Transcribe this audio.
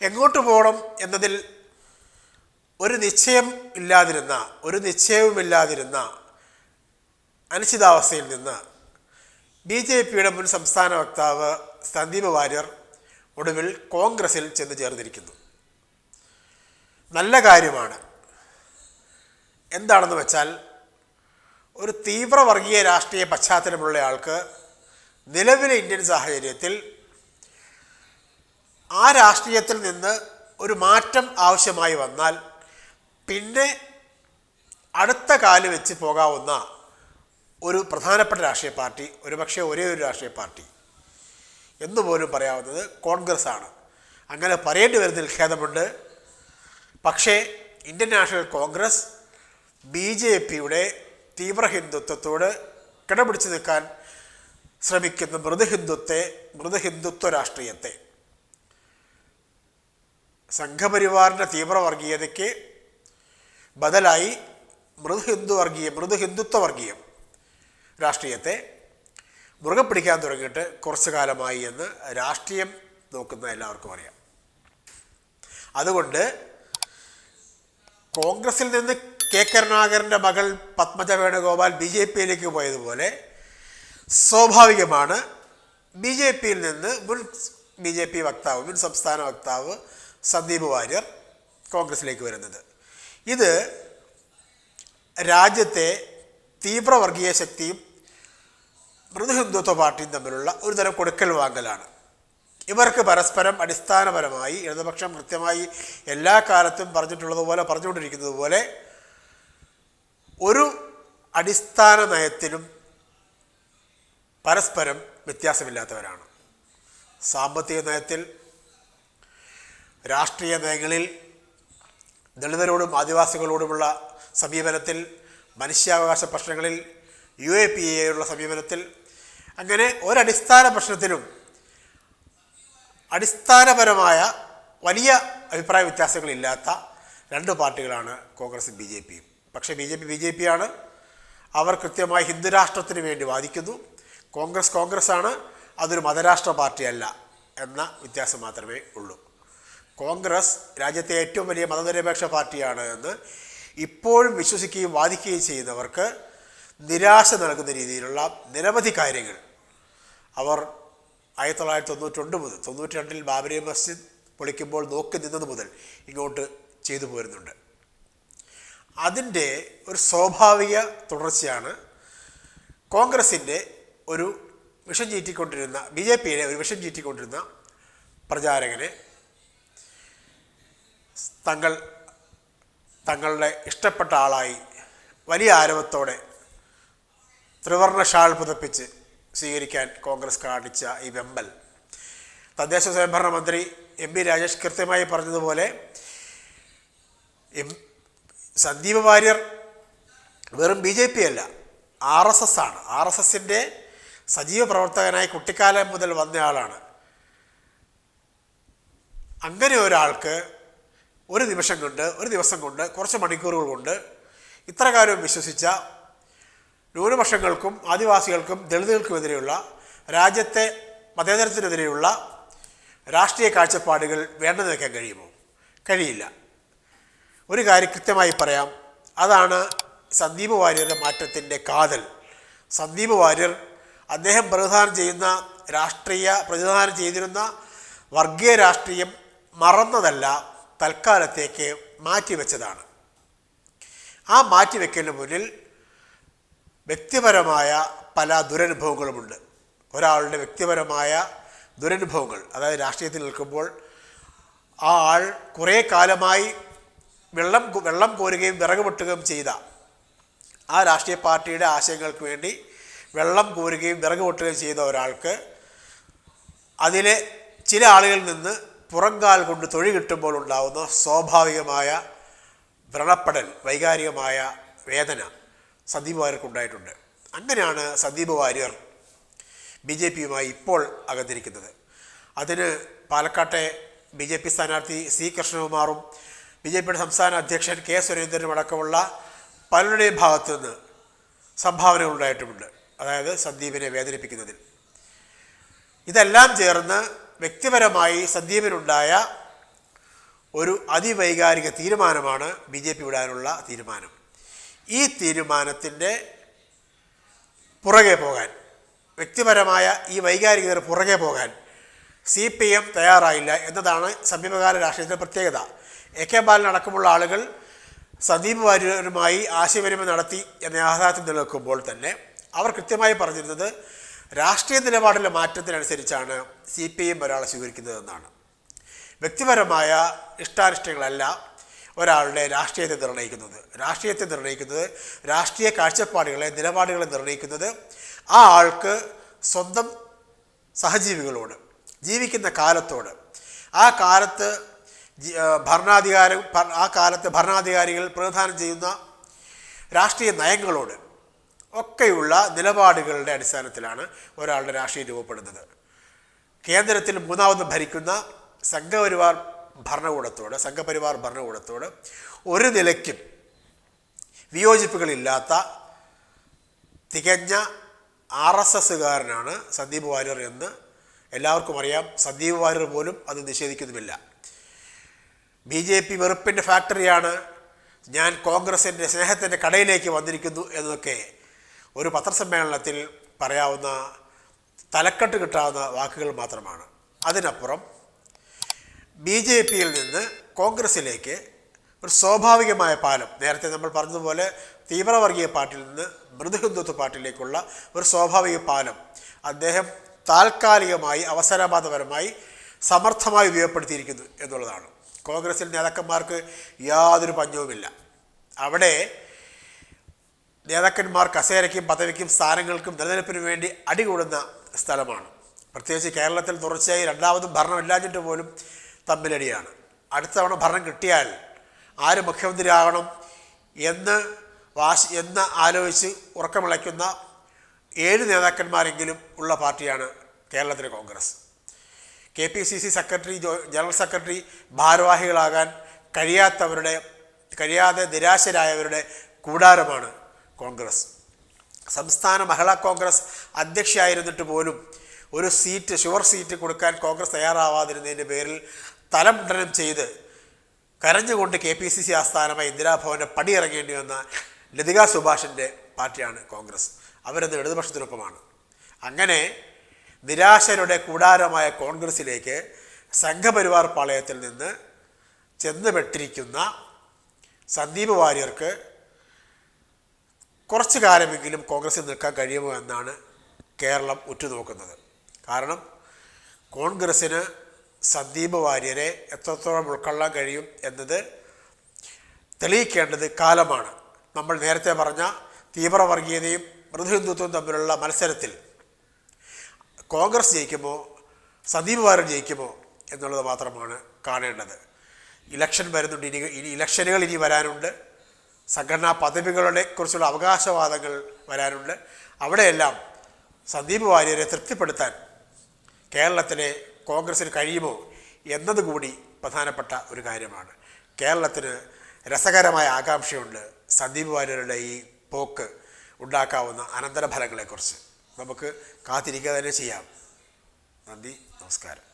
എങ്ങോട്ട് പോകണം എന്നതിൽ ഒരു നിശ്ചയവുമില്ലാതിരുന്ന അനിശ്ചിതാവസ്ഥയിൽ നിന്ന് BJPയുടെ മുൻ സംസ്ഥാന വക്താവ് സന്ദീപ് വാര്യർ ഒടുവിൽ കോൺഗ്രസിൽ ചെന്ന് ചേർന്നിരിക്കുന്നു. നല്ല കാര്യമാണ്. എന്താണെന്ന് വെച്ചാൽ, ഒരു തീവ്ര വർഗീയ രാഷ്ട്രീയ പശ്ചാത്തലമുള്ള ആൾക്ക് നിലവിലെ ഇന്ത്യൻ സാഹചര്യത്തിൽ ആ രാഷ്ട്രീയത്തിൽ നിന്ന് ഒരു മാറ്റം ആവശ്യമായി വന്നാൽ പിന്നെ അടുത്ത കാല് വെച്ച് പോകാവുന്ന ഒരു പ്രധാനപ്പെട്ട രാഷ്ട്രീയ പാർട്ടി, ഒരുപക്ഷെ ഒരേ ഒരു രാഷ്ട്രീയ പാർട്ടി എന്നുപോലും പറയാവുന്നത് കോൺഗ്രസ് ആണ്. അങ്ങനെ പറയേണ്ടി വരുന്നതിൽ ഖേദമുണ്ട്. പക്ഷേ ഇന്ത്യൻ നാഷണൽ കോൺഗ്രസ് BJPയുടെ തീവ്ര ഹിന്ദുത്വത്തോട് കിടപിടിച്ച് നിൽക്കാൻ ശ്രമിക്കുന്ന മൃദുഹിന്ദുത്വ രാഷ്ട്രീയത്തെ, സംഘപരിവാറിൻ്റെ തീവ്ര വർഗീയതയ്ക്ക് ബദലായി മൃദുഹിന്ദുത്വ വർഗീയം രാഷ്ട്രീയത്തെ മുറുകെ പിടിക്കാൻ തുടങ്ങിയിട്ട് കുറച്ചു കാലമായി എന്ന് രാഷ്ട്രീയം നോക്കുന്ന എല്ലാവർക്കും അറിയാം. അതുകൊണ്ട് കോൺഗ്രസിൽ നിന്ന് കരുണാകരൻ്റെ മകൾ പത്മജ വേണുഗോപാൽ BJPയിലേക്ക് പോയതുപോലെ സ്വാഭാവികമാണ് BJPയിൽ നിന്ന് മുൻ സംസ്ഥാന വക്താവ് സന്ദീപ് വാര്യർ കോൺഗ്രസിലേക്ക് വരുന്നത്. ഇത് രാജ്യത്തെ തീവ്ര വർഗീയ ശക്തിയും മൃദുഹിന്ദുത്വ പാർട്ടിയും തമ്മിലുള്ള ഒരു തരം കൊടുക്കൽ വാങ്ങലാണ്. ഇവർക്ക് പരസ്പരം അടിസ്ഥാനപരമായി ഇടതുപക്ഷം കൃത്യമായി എല്ലാ കാലത്തും പറഞ്ഞുകൊണ്ടിരിക്കുന്നത് പോലെ ഒരു അടിസ്ഥാന നയത്തിലും പരസ്പരം വ്യത്യാസമില്ലാത്തവരാണ്. സാമ്പത്തിക നയത്തിൽ, രാഷ്ട്രീയ നയങ്ങളിൽ, ദളിതരോടും ആദിവാസികളോടുമുള്ള സമീപനത്തിൽ, മനുഷ്യാവകാശ പ്രശ്നങ്ങളിൽ, UAPAയുള്ള സമീപനത്തിൽ, അങ്ങനെ ഒരടിസ്ഥാന പ്രശ്നത്തിലും അടിസ്ഥാനപരമായ വലിയ അഭിപ്രായ വ്യത്യാസങ്ങളില്ലാത്ത രണ്ട് പാർട്ടികളാണ് കോൺഗ്രസും BJPയും. പക്ഷേ BJP ആണ്. അവർ കൃത്യമായി ഹിന്ദുരാഷ്ട്രത്തിന് വേണ്ടി വാദിക്കുന്നു. കോൺഗ്രസ് ആണ്. അതൊരു മതരാഷ്ട്ര പാർട്ടിയല്ല എന്ന വ്യത്യാസം മാത്രമേ ഉള്ളൂ. കോൺഗ്രസ് രാജ്യത്തെ ഏറ്റവും വലിയ മതനിരപേക്ഷ പാർട്ടിയാണ് എന്ന് ഇപ്പോഴും വിശ്വസിക്കുകയും വാദിക്കുകയും ചെയ്യുന്നവർക്ക് നിരാശ നൽകുന്ന രീതിയിലുള്ള നിരവധി കാര്യങ്ങൾ അവർ 1992 ബാബരി മസ്ജിദ് പൊളിക്കുമ്പോൾ നോക്കി നിന്നത് മുതൽ ഇങ്ങോട്ട് ചെയ്തു പോരുന്നുണ്ട്. അതിൻ്റെ ഒരു സ്വാഭാവിക തുടർച്ചയാണ് കോൺഗ്രസിൻ്റെ ഒരു BJPയുടെ ഒരു വിഷം ചീറ്റിക്കൊണ്ടിരുന്ന പ്രചാരകനെ തങ്ങളുടെ ഇഷ്ടപ്പെട്ട ആളായി വലിയ ആരവത്തോടെ ത്രിവർണ്ണ ഷാൾ പുതപ്പിച്ച് സ്വീകരിക്കാൻ കോൺഗ്രസ് കാണിച്ച ഈ വെമ്പൽ, തദ്ദേശ സ്വയംഭരണ മന്ത്രി MP രാജേഷ് കൃത്യമായി പറഞ്ഞതുപോലെ സന്ദീപ് വാര്യർ വെറും BJP അല്ല, RSS ആണ്. RSSൻ്റെ സജീവ പ്രവർത്തകനായി കുട്ടിക്കാലം മുതൽ വന്നയാളാണ്. അങ്ങനെ ഒരാൾക്ക് ഒരു ദിവസം കൊണ്ട് കുറച്ച് മണിക്കൂറുകൾ കൊണ്ട് ഇത്രകാലം വിശ്വസിച്ച ന്യൂനപക്ഷങ്ങൾക്കും ആദിവാസികൾക്കും ദളിതുകൾക്കുമെതിരെയുള്ള രാജ്യത്തെ മതേതരത്തിനെതിരെയുള്ള രാഷ്ട്രീയ കാഴ്ചപ്പാടുകൾ വേണ്ടെന്ന് വയ്ക്കാൻ കഴിയുമോ? കഴിയില്ല. ഒരു കാര്യം കൃത്യമായി പറയാം, അതാണ് സന്ദീപ് വാര്യരുടെ മാറ്റത്തിൻ്റെ കാതൽ. സന്ദീപ് വാര്യർ അദ്ദേഹം പ്രതിനിധാനം ചെയ്തിരുന്ന വർഗീയ രാഷ്ട്രീയം മറന്നതല്ല, തൽക്കാലത്തേക്ക് മാറ്റിവെച്ചതാണ്. ആ മാറ്റിവെക്കലിന് മുന്നിൽ വ്യക്തിപരമായ പല ദുരനുഭവങ്ങളുമുണ്ട്. ഒരാളുടെ വ്യക്തിപരമായ ദുരനുഭവങ്ങൾ, അതായത് രാഷ്ട്രീയത്തിൽ നിൽക്കുമ്പോൾ ആ ആൾ കുറേ കാലമായി വെള്ളം കോരുകയും വിറക് വെട്ടുകയും ചെയ്ത ആ രാഷ്ട്രീയ പാർട്ടിയുടെ ആശയങ്ങൾക്ക് വേണ്ടി വെള്ളം കോരുകയും വിറക് വെട്ടുകയും ചെയ്ത ഒരാൾക്ക് അതിലെ ചില ആളുകളിൽ നിന്ന് പുറംകാൽ കൊണ്ട് തൊഴി കിട്ടുമ്പോൾ ഉണ്ടാകുന്ന സ്വാഭാവികമായ വ്രണപ്പെടൽ, വൈകാരികമായ വേദന സന്ദീപ് വാര്യർക്കുണ്ടായിട്ടുണ്ട്. അങ്ങനെയാണ് സന്ദീപ് വാര്യർ BJPയുമായി ഇപ്പോൾ അകന്നിരിക്കുന്നത്. അതിന് പാലക്കാട്ടെ BJP സ്ഥാനാർത്ഥി C കൃഷ്ണകുമാറും BJPയുടെ സംസ്ഥാന അധ്യക്ഷൻ K സുരേന്ദ്രനും അടക്കമുള്ള പലരുടെയും ഭാഗത്തു നിന്ന് സംഭാവനകൾ ഉണ്ടായിട്ടുമുണ്ട്, അതായത് സന്ദീപിനെ വേദനിപ്പിക്കുന്നതിൽ. ഇതെല്ലാം ചേർന്ന് വ്യക്തിപരമായി സന്ദീപിനുണ്ടായ ഒരു അതിവൈകാരിക തീരുമാനമാണ് BJP വിടാനുള്ള തീരുമാനം. ഈ തീരുമാനത്തിൻ്റെ പുറകെ പോകാൻ, വ്യക്തിപരമായ ഈ വൈകാരികതയുടെ പുറകെ പോകാൻ CPM തയ്യാറായില്ല എന്നതാണ് സമീപകാല രാഷ്ട്രീയത്തിൻ്റെ പ്രത്യേകത. AK ബാലൻ അടക്കമുള്ള ആളുകൾ സന്ദീപ് വാര്യരുമായി ആശയവിനിമയം നടത്തി എന്ന യാഥാർത്ഥ്യം നിലനിൽക്കുമ്പോൾ തന്നെ അവർ കൃത്യമായി പറഞ്ഞിരുന്നത് രാഷ്ട്രീയ നിലപാടിലെ മാറ്റത്തിനനുസരിച്ചാണ് CPM ഒരാളെ സ്വീകരിക്കുന്നതെന്നാണ്. വ്യക്തിപരമായ ഇഷ്ടാനിഷ്ടങ്ങളല്ല ഒരാളുടെ രാഷ്ട്രീയത്തെ നിർണ്ണയിക്കുന്നത്. രാഷ്ട്രീയ കാഴ്ചപ്പാടുകളെ, നിലപാടുകളെ നിർണ്ണയിക്കുന്നത് ആ ആൾക്ക് സ്വന്തം സഹജീവികളോട്, ജീവിക്കുന്ന കാലത്തോട്, ആ കാലത്ത് ഭരണാധികാരികൾ പ്രതിനിധാനം ചെയ്യുന്ന രാഷ്ട്രീയ നയങ്ങളോട് ഒക്കെയുള്ള നിലപാടുകളുടെ അടിസ്ഥാനത്തിലാണ് ഒരാളുടെ രാഷ്ട്രീയം രൂപപ്പെടുന്നത്. കേന്ദ്രത്തിൽ മൂന്നാമത് ഭരിക്കുന്ന സംഘപരിവാർ ഭരണകൂടത്തോട് ഒരു നിലയ്ക്കും വിയോജിപ്പുകളില്ലാത്ത തികഞ്ഞ RSSകാരനാണ് സന്ദീപ് വാര്യർ എന്ന് എല്ലാവർക്കും അറിയാം. സന്ദീപ് വാര്യർ പോലും അത് നിഷേധിക്കുന്നുമില്ല. BJP വെറുപ്പിൻ്റെ ഫാക്ടറിയാണ്, ഞാൻ കോൺഗ്രസിൻ്റെ സ്നേഹത്തിൻ്റെ കടയിലേക്ക് വന്നിരിക്കുന്നു എന്നൊക്കെ ഒരു പത്രസമ്മേളനത്തിൽ പറയാവുന്ന, തലക്കെട്ട് കിട്ടാവുന്ന വാക്കുകൾ മാത്രമാണ്. അതിനപ്പുറം BJPയിൽ നിന്ന് കോൺഗ്രസിലേക്ക് ഒരു സ്വാഭാവികമായ പാലം, നേരത്തെ നമ്മൾ പറഞ്ഞതുപോലെ തീവ്രവർഗീയ പാർട്ടിയിൽ നിന്ന് മൃദുഹിന്ദുത്വ പാർട്ടിയിലേക്കുള്ള ഒരു സ്വാഭാവിക പാലം അദ്ദേഹം താൽക്കാലികമായി, അവസരവാദപരമായി, സമർത്ഥമായി ഉപയോഗപ്പെടുത്തിയിരിക്കുന്നു എന്നുള്ളതാണ്. കോൺഗ്രസിൽ നേതാക്കന്മാർക്ക് യാതൊരു പഞ്ഞവുമില്ല. അവിടെ നേതാക്കന്മാർ കസേരയ്ക്കും പദവിക്കും സ്ഥാനങ്ങൾക്കും നിലനിൽപ്പിനു വേണ്ടി അടികൂടുന്ന സ്ഥലമാണ്. പ്രത്യേകിച്ച് കേരളത്തിൽ തുടർച്ചയായി രണ്ടാമതും ഭരണം ഇല്ലാഞ്ഞിട്ട് പോലും തമ്മിലടിയാണ്. അടുത്ത തവണ ഭരണം കിട്ടിയാൽ ആര് മുഖ്യമന്ത്രിയാകണം എന്ന് ആലോചിച്ച് ഉറക്കമിളയ്ക്കുന്ന 7 നേതാക്കന്മാരെങ്കിലും ഉള്ള പാർട്ടിയാണ് കേരളത്തിലെ Congress. KPCC secretary, general secretary, ഭാരവാഹികളാകാൻ കഴിയാതെ നിരാശരായവരുടെ കൂടാരമാണ് കോൺഗ്രസ്. സംസ്ഥാന മഹിളാ കോൺഗ്രസ് അധ്യക്ഷയായിരുന്നിട്ട് പോലും ഒരു ഷുവർ സീറ്റ് കൊടുക്കാൻ കോൺഗ്രസ് തയ്യാറാവാതിരുന്നതിൻ്റെ പേരിൽ തലമുണ്ടനം ചെയ്ത് കരഞ്ഞുകൊണ്ട് KPCC ആസ്ഥാനമായ ഇന്ദിരാഭവൻ്റെ പടിയിറങ്ങേണ്ടി വന്ന ലതിക സുഭാഷിൻ്റെ പാർട്ടിയാണ് കോൺഗ്രസ്. അവരെന്ന് ഇടതുപക്ഷത്തിനൊപ്പമാണ്. അങ്ങനെ നിരാശരുടെ കൂടാരമായ കോൺഗ്രസിലേക്ക് സംഘപരിവാർ പാളയത്തിൽ നിന്ന് ചെന്നുപെട്ടിരിക്കുന്ന സന്ദീപ് വാര്യർക്ക് കുറച്ചു കാലമെങ്കിലും കോൺഗ്രസിൽ നിൽക്കാൻ കഴിയുമോ എന്നാണ് കേരളം ഉറ്റുനോക്കുന്നത്. കാരണം കോൺഗ്രസ്സിന് സന്ദീപ് വാര്യരെ എത്രത്തോളം ഉൾക്കൊള്ളാൻ കഴിയും എന്നത് തെളിയിക്കേണ്ടത് കാലമാണ്. നമ്മൾ നേരത്തെ പറഞ്ഞ തീവ്രവർഗീയതയും മൃദുഹിന്ദുത്വവും തമ്മിലുള്ള മത്സരത്തിൽ കോൺഗ്രസ് ജയിക്കുമോ സന്ദീപ് വാര്യർ ജയിക്കുമോ എന്നുള്ളത് മാത്രമാണ് കാണേണ്ടത്. ഇലക്ഷൻ വരുന്നുണ്ട്, ഇലക്ഷനുകൾ ഇനി വരാനുണ്ട്, സംഘടനാ പദവികളുടെ കുറിച്ചുള്ള അവകാശവാദങ്ങൾ വരാനുണ്ട്. അവിടെയെല്ലാം സന്ദീപ് വാര്യരെ തൃപ്തിപ്പെടുത്താൻ കേരളത്തിലെ കോൺഗ്രസ്സിന് കഴിയുമോ എന്നതുകൂടി പ്രധാനപ്പെട്ട ഒരു കാര്യമാണ്. കേരളത്തിന് രസകരമായ ആകാംക്ഷയുണ്ട് സന്ദീപ് വാര്യരുടെ ഈ പോക്ക് ഉണ്ടാക്കാവുന്ന അനന്തരഫലങ്ങളെക്കുറിച്ച്. നമുക്ക് കാത്തിരിക്കുക തന്നെ ചെയ്യാം. നന്ദി, നമസ്കാരം.